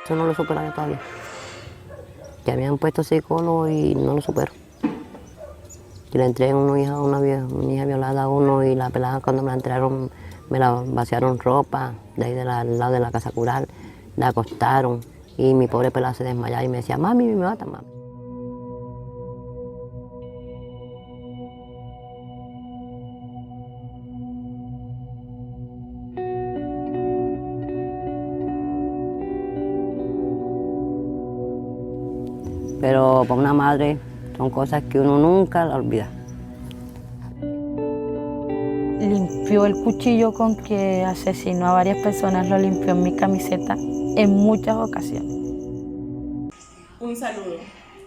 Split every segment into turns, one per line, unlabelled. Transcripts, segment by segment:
Eso no lo supero yo todavía. Ya me han puesto psicólogo y no lo supero. Y le entregué una hija violada a uno y la pelada cuando me la entregaron me la vaciaron ropa de ahí al lado de la casa cural, la acostaron y mi pobre pelada se desmayaba y me decía, mami, me mata, mami. Pero para una madre son cosas que uno nunca la olvida.
Limpió el cuchillo con que asesinó a varias personas, lo limpió en mi camiseta en muchas ocasiones.
Un saludo,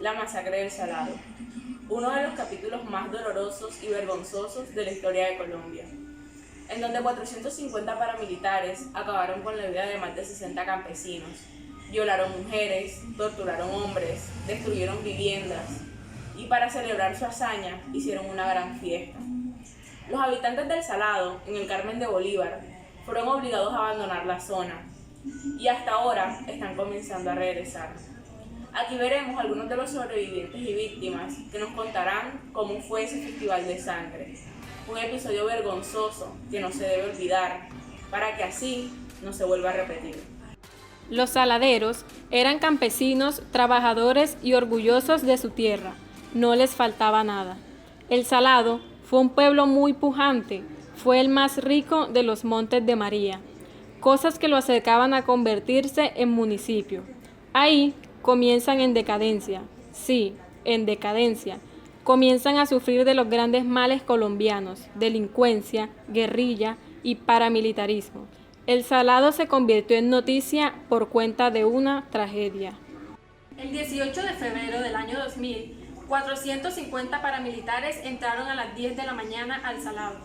la masacre del Salado, uno de los capítulos más dolorosos y vergonzosos de la historia de Colombia, en donde 450 paramilitares acabaron con la vida de más de 60 campesinos, violaron mujeres, torturaron hombres, destruyeron viviendas y para celebrar su hazaña hicieron una gran fiesta. Los habitantes del Salado, en el Carmen de Bolívar, fueron obligados a abandonar la zona y hasta ahora están comenzando a regresar. Aquí veremos algunos de los sobrevivientes y víctimas que nos contarán cómo fue ese festival de sangre. Un episodio vergonzoso que no se debe olvidar para que así no se vuelva a repetir.
Los saladeros eran campesinos, trabajadores y orgullosos de su tierra. No les faltaba nada. El Salado fue un pueblo muy pujante, fue el más rico de los Montes de María, cosas que lo acercaban a convertirse en municipio. Ahí comienzan en decadencia, sí, en decadencia. Comienzan a sufrir de los grandes males colombianos, delincuencia, guerrilla y paramilitarismo. El Salado se convirtió en noticia por cuenta de una tragedia. El 18 de febrero del año 2000, 450 paramilitares entraron a las 10 de la mañana al Salado,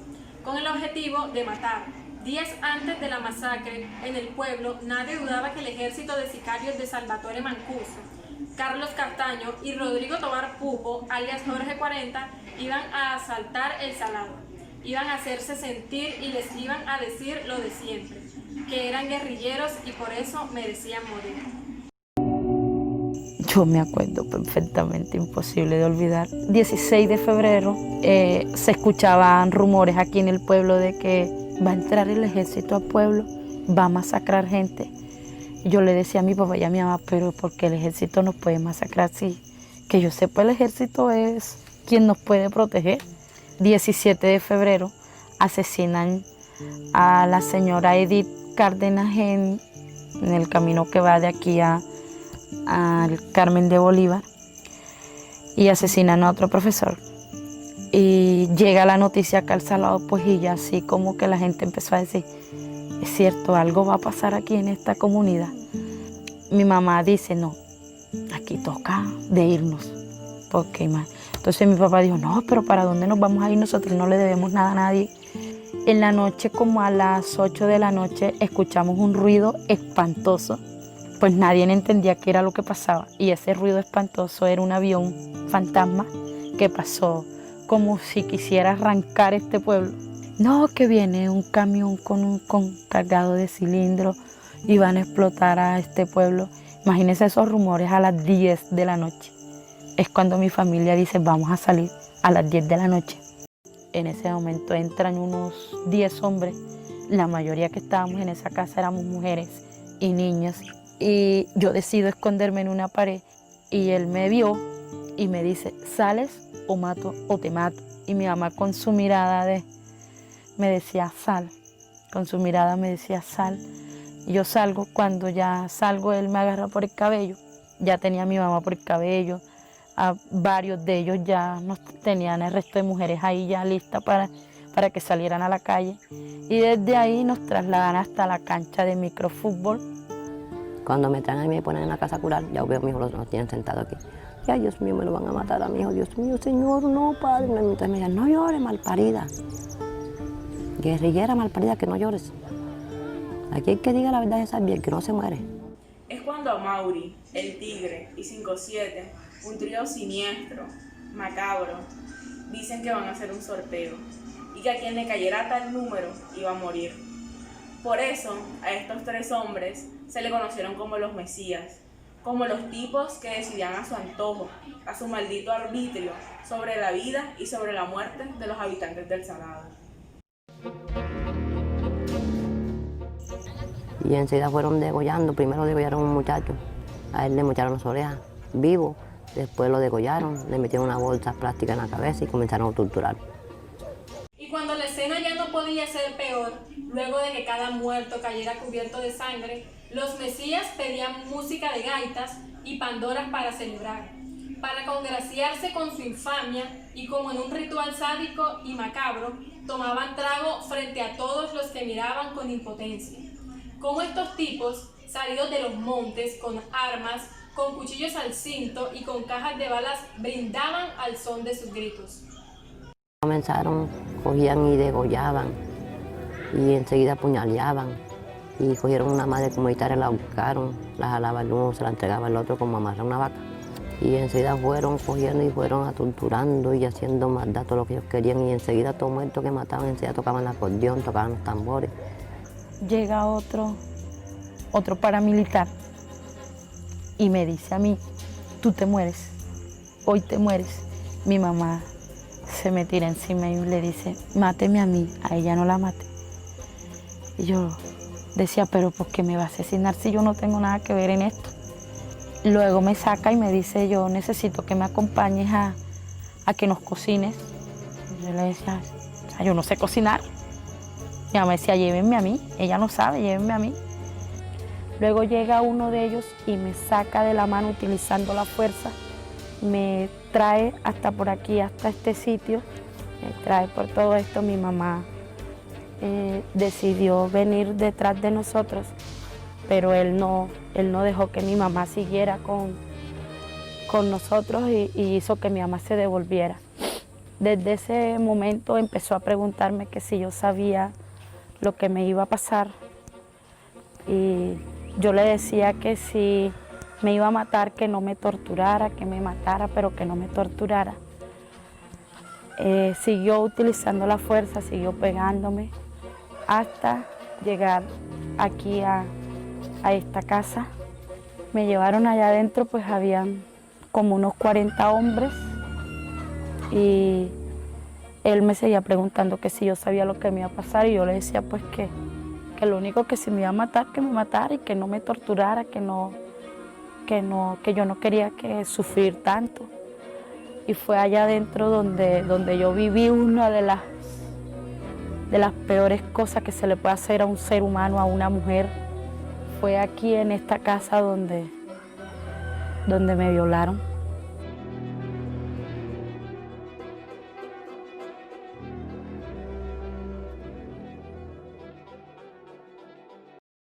con el objetivo de matar. Días antes de la masacre, en el pueblo, nadie dudaba que el ejército de sicarios de Salvatore Mancuso, Carlos Castaño y Rodrigo Tobar Pupo, alias Jorge 40, iban a asaltar el Salado. Iban a hacerse sentir y les iban a decir lo de siempre, que eran guerrilleros y por eso merecían morir.
Yo me acuerdo perfectamente, imposible de olvidar. 16 de febrero se escuchaban rumores aquí en el pueblo de que va a entrar el ejército al pueblo, va a masacrar gente. Yo le decía a mi papá y a mi mamá, pero ¿por qué el ejército nos puede masacrar? Sí, que yo sepa, el ejército es quien nos puede proteger. 17 de febrero asesinan a la señora Edith Cárdenas en el camino que va de aquí al Carmen de Bolívar y asesinan a otro profesor. Y llega la noticia acá al Salado, pues y ya así como que la gente empezó a decir, es cierto, algo va a pasar aquí en esta comunidad. Mi mamá dice, no, aquí toca de irnos, porque entonces mi papá dijo, no, pero ¿para dónde nos vamos a ir? Nosotros no le debemos nada a nadie. En la noche, como a las 8 de la noche, escuchamos un ruido espantoso. Pues nadie entendía qué era lo que pasaba. Y ese ruido espantoso era un avión fantasma que pasó como si quisiera arrancar este pueblo. No, que viene un camión con cargado de cilindros y van a explotar a este pueblo. Imagínense esos rumores a las 10 de la noche. Es cuando mi familia dice, vamos a salir a las 10 de la noche. En ese momento entran unos 10 hombres. La mayoría que estábamos en esa casa éramos mujeres y niños. Y yo decido esconderme en una pared y él me vio y me dice, ¿sales o mato o te mato? Y mi mamá con su mirada me decía, sal. Con su mirada me decía, sal. Y yo salgo, cuando ya salgo él me agarra por el cabello. Ya tenía a mi mamá por el cabello. A varios de ellos ya nos tenían el resto de mujeres ahí ya listas para que salieran a la calle. Y desde ahí nos trasladan hasta la cancha de microfútbol.
Cuando me traen y me ponen en la casa cural, ya veo a mi hijo, los tienen sentado aquí. Ay, Dios mío, me lo van a matar a mi hijo. Dios mío, Señor, no, Padre. Entonces me dicen, no llores, malparida. Guerrillera malparida, que no llores. Aquí hay que diga la verdad de esas bien, que no se muere.
Es cuando a Mauri, el Tigre y 57, un trío siniestro, macabro, dicen que van a hacer un sorteo y que a quien le cayera tal número iba a morir. Por eso, a estos tres hombres se le conocieron como los Mesías, como los tipos que decidían a su antojo, a su maldito arbitrio, sobre la vida y sobre la muerte de los habitantes del Salado.
Y enseguida fueron degollando. Primero degollaron a un muchacho, a él le mocharon las orejas vivo, después lo degollaron, le metieron una bolsa plástica en la cabeza y comenzaron a torturar.
Y cuando la escena ya no podía ser peor, luego de que cada muerto cayera cubierto de sangre, los Mesías pedían música de gaitas y pandoras para celebrar, para congraciarse con su infamia, y como en un ritual sádico y macabro, tomaban trago frente a todos los que miraban con impotencia. Como estos tipos, salidos de los montes con armas, con cuchillos al cinto y con cajas de balas, brindaban al son de sus gritos.
Comenzaron, cogían y degollaban, y enseguida apuñaleaban, y cogieron una madre comunitaria, la buscaron, la jalaba el uno, se la entregaba el otro como amarrar una vaca. Y enseguida fueron cogiendo y fueron torturando y haciendo maldad todo lo que ellos querían, y enseguida todo muerto que mataban, enseguida tocaban el acordeón, tocaban los tambores.
Llega otro paramilitar y me dice a mí, tú te mueres, hoy te mueres. Mi mamá se me tira encima y le dice, máteme a mí, a ella no la mate. Y yo decía, pero ¿por qué me va a asesinar si yo no tengo nada que ver en esto? Luego me saca y me dice, yo necesito que me acompañes a que nos cocines. Y yo le decía, o sea, yo no sé cocinar. Mi mamá decía, llévenme a mí, ella no sabe, llévenme a mí. Luego llega uno de ellos y me saca de la mano utilizando la fuerza, me trae hasta por aquí, hasta este sitio, me trae por todo esto. Mi mamá decidió venir detrás de nosotros, pero él no dejó que mi mamá siguiera con nosotros y hizo que mi mamá se devolviera. Desde ese momento empezó a preguntarme que si yo sabía lo que me iba a pasar, y yo le decía que si me iba a matar, que no me torturara, que me matara, pero que no me torturara. Siguió utilizando la fuerza, siguió pegándome hasta llegar aquí a esta casa. Me llevaron allá adentro, pues habían como unos 40 hombres y él me seguía preguntando que si yo sabía lo que me iba a pasar, y yo le decía pues que lo único, que si me iba a matar, que me matara y que no me torturara, que yo no quería que sufrir tanto. Y fue allá adentro donde yo viví una de las peores cosas que se le puede hacer a un ser humano, a una mujer. Fue aquí en esta casa donde me violaron.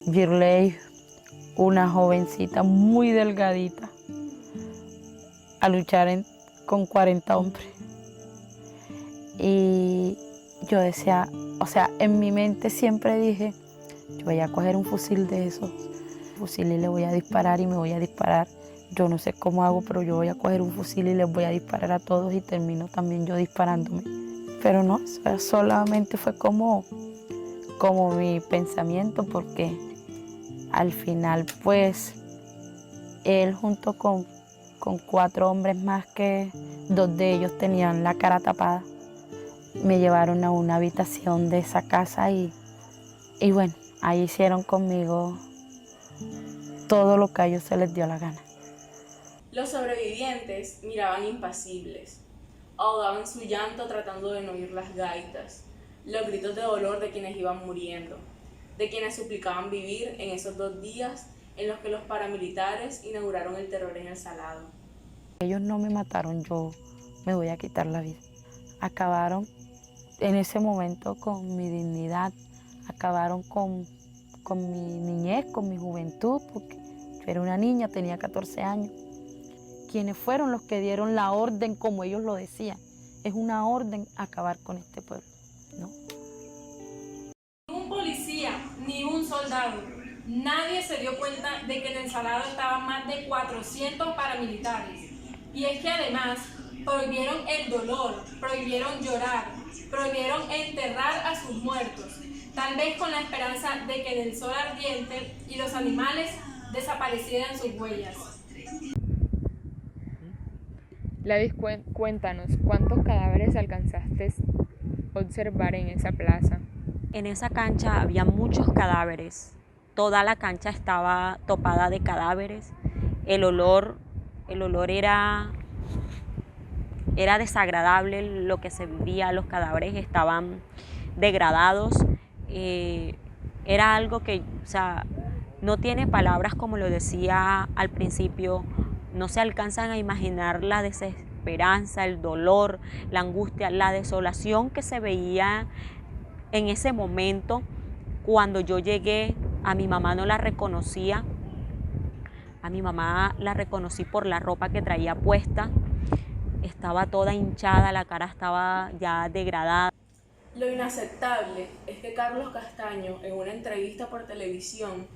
Virley, una jovencita muy delgadita, a luchar con 40 hombres. Y yo decía, o sea, en mi mente siempre dije, yo voy a coger un fusil de esos fusiles y le voy a disparar y me voy a disparar. Yo no sé cómo hago, pero yo voy a coger un fusil y les voy a disparar a todos y termino también yo disparándome. Pero no, o sea, solamente fue como mi pensamiento, porque al final pues él junto con 4 hombres más, que 2 de ellos tenían la cara tapada, me llevaron a una habitación de esa casa y bueno, ahí hicieron conmigo todo lo que a ellos se les dio la gana.
Los sobrevivientes miraban impasibles, ahogaban su llanto tratando de no oír las gaitas, los gritos de dolor de quienes iban muriendo, de quienes suplicaban vivir en esos 2 días en los que los paramilitares inauguraron el terror en el Salado.
Ellos no me mataron, yo me voy a quitar la vida. Acabaron en ese momento con mi dignidad, acabaron con mi niñez, con mi juventud, porque yo era una niña, tenía 14 años. Quienes fueron los que dieron la orden, como ellos lo decían, es una orden acabar con este pueblo, ¿no?
Ni un policía, ni un soldado, nadie se dio cuenta de que en el Salado estaban más de 400 paramilitares. Y es que además prohibieron el dolor, prohibieron llorar, prohibieron enterrar a sus muertos. tal vez con la esperanza de que del sol ardiente y los animales desaparecieran sus huellas.
Gladys, cuéntanos, ¿cuántos cadáveres alcanzaste a observar en esa plaza?
En esa cancha había muchos cadáveres. Toda la cancha estaba topada de cadáveres. El olor era desagradable lo que se vivía. Los cadáveres estaban degradados. Era algo que, no tiene palabras, como lo decía al principio. No se alcanzan a imaginar la desesperanza, el dolor, la angustia, la desolación que se veía en ese momento. Cuando yo llegué, a mi mamá no la reconocía. A mi mamá la reconocí por la ropa que traía puesta. Estaba toda hinchada, la cara estaba ya degradada.
Lo inaceptable es que Carlos Castaño, en una entrevista por televisión,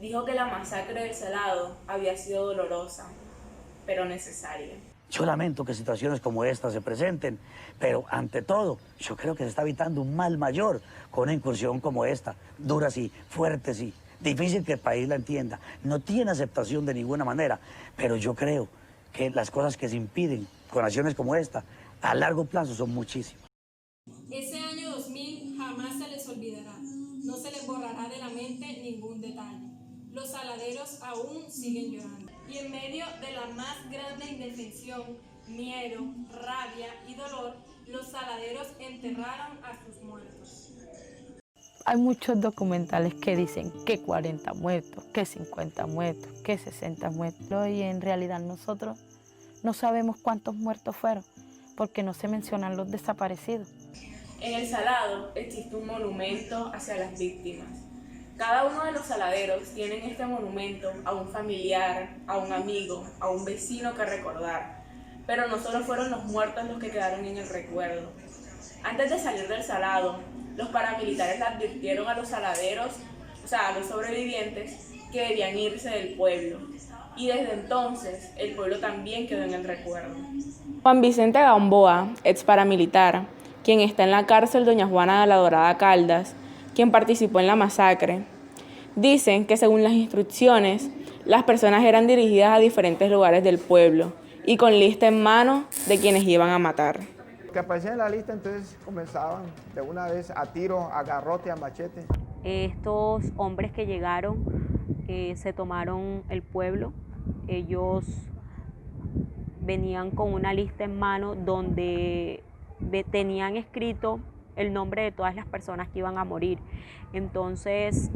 dijo que la masacre del Salado había sido dolorosa, pero necesaria.
Yo lamento que situaciones como esta se presenten, pero ante todo, yo creo que se está evitando un mal mayor con una incursión como esta, dura sí, fuerte sí, difícil que el país la entienda, no tiene aceptación de ninguna manera, pero yo creo que las cosas que se impiden con acciones como esta, a largo plazo son muchísimas.
Ese año 2000 jamás se les olvidará, no se les borrará de la mente ningún detalle. Los saladeros aún siguen llorando. Y en medio de la más grande indefensión, miedo, rabia y dolor, los saladeros enterraron a sus muertos.
Hay muchos documentales que dicen que 40 muertos, que 50 muertos, que 60 muertos. Y en realidad nosotros no sabemos cuántos muertos fueron, porque no se mencionan los desaparecidos.
En el Salado existe un monumento hacia las víctimas. Cada uno de los saladeros tiene en este monumento a un familiar, a un amigo, a un vecino que recordar. Pero no solo fueron los muertos los que quedaron en el recuerdo. Antes de salir del Salado, los paramilitares le advirtieron a los saladeros, a los sobrevivientes, que debían irse del pueblo. Y desde entonces, el pueblo también quedó en el recuerdo.
Juan Vicente Gamboa, ex paramilitar, quien está en la cárcel Doña Juana de la Dorada Caldas, quien participó en la masacre, dicen que según las instrucciones, las personas eran dirigidas a diferentes lugares del pueblo y con lista en mano de quienes iban a matar.
Que aparecían en la lista, entonces comenzaban de una vez a tiro, a garrote, a machete.
Estos hombres que llegaron se tomaron el pueblo. Ellos venían con una lista en mano donde tenían escrito el nombre de todas las personas que iban a morir. Entonces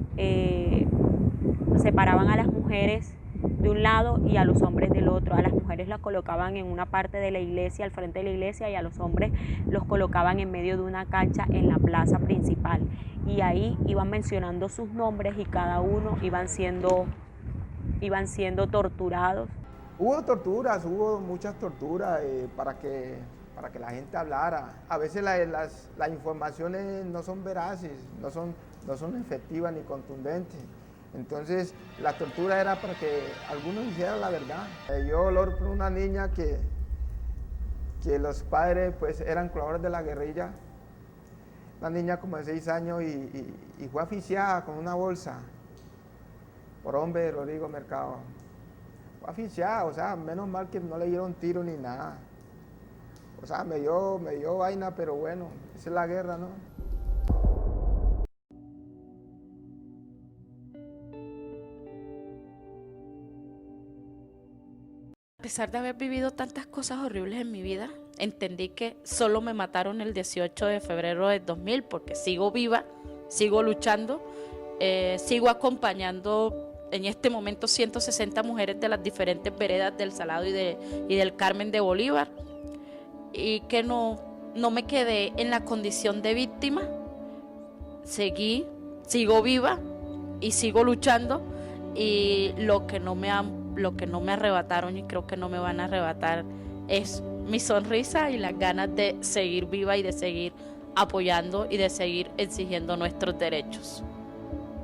separaban a las mujeres de un lado y a los hombres del otro. A las mujeres las colocaban en una parte de la iglesia, al frente de la iglesia, y a los hombres los colocaban en medio de una cancha en la plaza principal. Y ahí iban mencionando sus nombres y cada uno iban siendo torturados.
Hubo torturas, hubo muchas torturas para que la gente hablara. A veces las informaciones no son veraces, no son efectivas ni contundentes. Entonces, la tortura era para que algunos hicieran la verdad. Yo olor por una niña que los padres pues eran colaboradores de la guerrilla. Una niña como de 6 años y fue asfixiada con una bolsa por hombre de Rodrigo Mercado. Fue asfixiada, menos mal que no le dieron tiro ni nada. Me dio vaina, pero bueno, esa es la guerra, ¿no?
A pesar de haber vivido tantas cosas horribles en mi vida, entendí que solo me mataron el 18 de febrero del 2000 porque sigo viva, sigo luchando, sigo acompañando en este momento 160 mujeres de las diferentes veredas del Salado y del Carmen de Bolívar, y que no me quedé en la condición de víctima, sigo viva y sigo luchando, y lo que no me arrebataron y creo que no me van a arrebatar es mi sonrisa y las ganas de seguir viva y de seguir apoyando y de seguir exigiendo nuestros derechos.